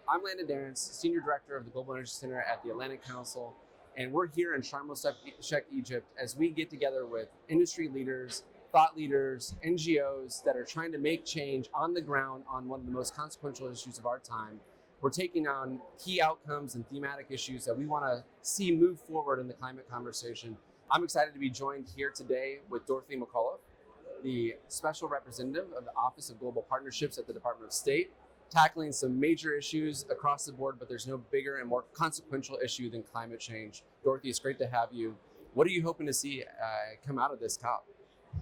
I'm Landon, Derentz, Senior Director of the Global Energy Center at the Atlantic Council, and we're here in Sharm el-Sheikh, Egypt, as we get together with industry leaders, thought leaders, NGOs that are trying to make change on the ground on one of the most consequential issues of our time. We're taking on key outcomes and thematic issues that we want to see move forward in the climate conversation. I'm excited to be joined here today with Dorothy McAuliffe, the Special Representative of the Office of Global Partnerships at the Department of State, tackling some major issues across the board, but there's no bigger and more consequential issue than climate change. Dorothy, it's great to have you. What are you hoping to see come out of this COP?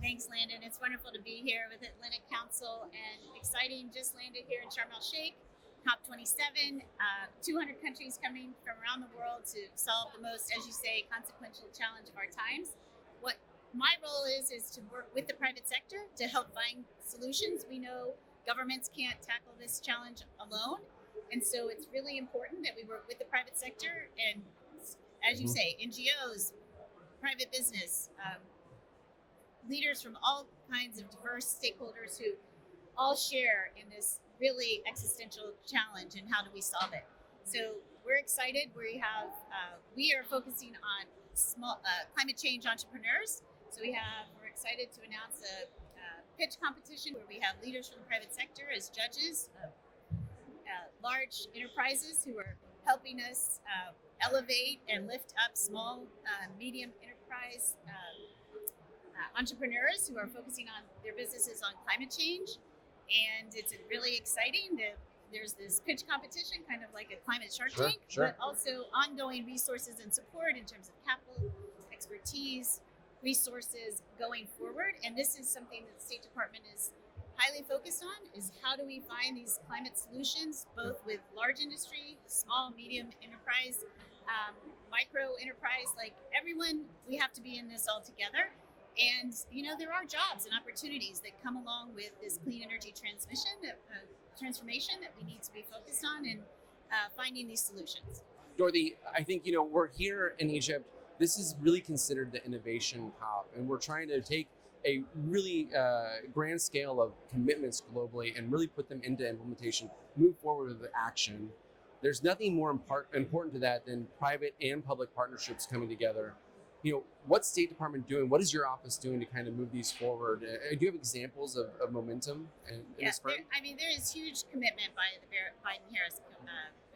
Thanks, Landon. It's wonderful to be here with Atlantic Council, and exciting. Just landed here in Sharm el-Sheikh, COP27, 200 countries coming from around the world to solve the most, as you say, consequential challenge of our times. What my role is to work with the private sector to help find solutions. We know governments can't tackle this challenge alone, and so it's really important that we work with the private sector and, as you say, NGOs, private business, leaders from all kinds of diverse stakeholders who all share in this really existential challenge, and how do we solve it. So we're excited. We are focusing on small climate change entrepreneurs. So we're excited to announce a pitch competition where we have leaders from the private sector as judges, large enterprises who are helping us elevate and lift up small, medium enterprise entrepreneurs who are focusing on their businesses on climate change. And it's really exciting that there's this pitch competition, kind of like a climate Shark Tank, but also ongoing resources and support in terms of capital, expertise, resources going forward. And this is something that the State Department is highly focused on, is how do we find these climate solutions, both with large industry, small, medium enterprise, micro enterprise, like everyone, we have to be in this all together. And, there are jobs and opportunities that come along with this clean energy transformation that we need to be focused on, and finding these solutions. Dorothy, I think, we're here in Egypt. This is really considered the innovation COP, and we're trying to take a really grand scale of commitments globally and really put them into implementation, move forward with action. There's nothing more important to that than private and public partnerships coming together. What's State Department doing? What is your office doing to kind of move these forward? Do you have examples of momentum in this front? There is huge commitment by the Biden-Harris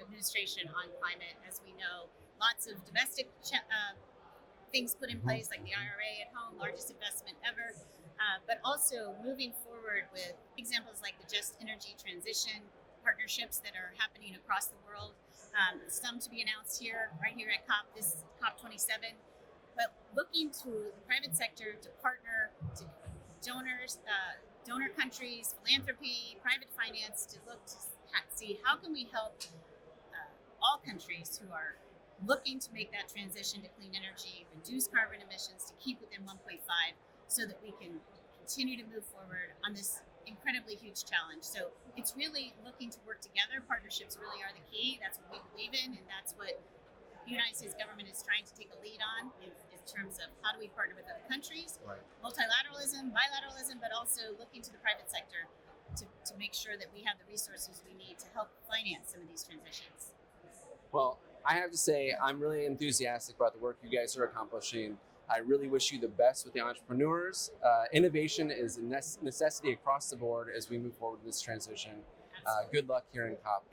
administration on climate, as we know. Lots of domestic things put in place, like the IRA at home, largest investment ever, but also moving forward with examples like the Just Energy Transition partnerships that are happening across the world. Some to be announced right here at COP27. But looking to the private sector to partner, to donors, donor countries, philanthropy, private finance, to look to see how can we help all countries who are looking to make that transition to clean energy, reduce carbon emissions, to keep within 1.5, so that we can continue to move forward on this incredibly huge challenge. So it's really looking to work together. Partnerships really are the key. That's what we believe in, and that's what the United States government is trying to take a lead on in terms of how do we partner with other countries, multilateralism, bilateralism, but also looking to the private sector to make sure that we have the resources we need to help finance some of these transitions. Well, I have to say, I'm really enthusiastic about the work you guys are accomplishing. I really wish you the best with the entrepreneurs. Innovation is a necessity across the board as we move forward with this transition. Good luck here in COP.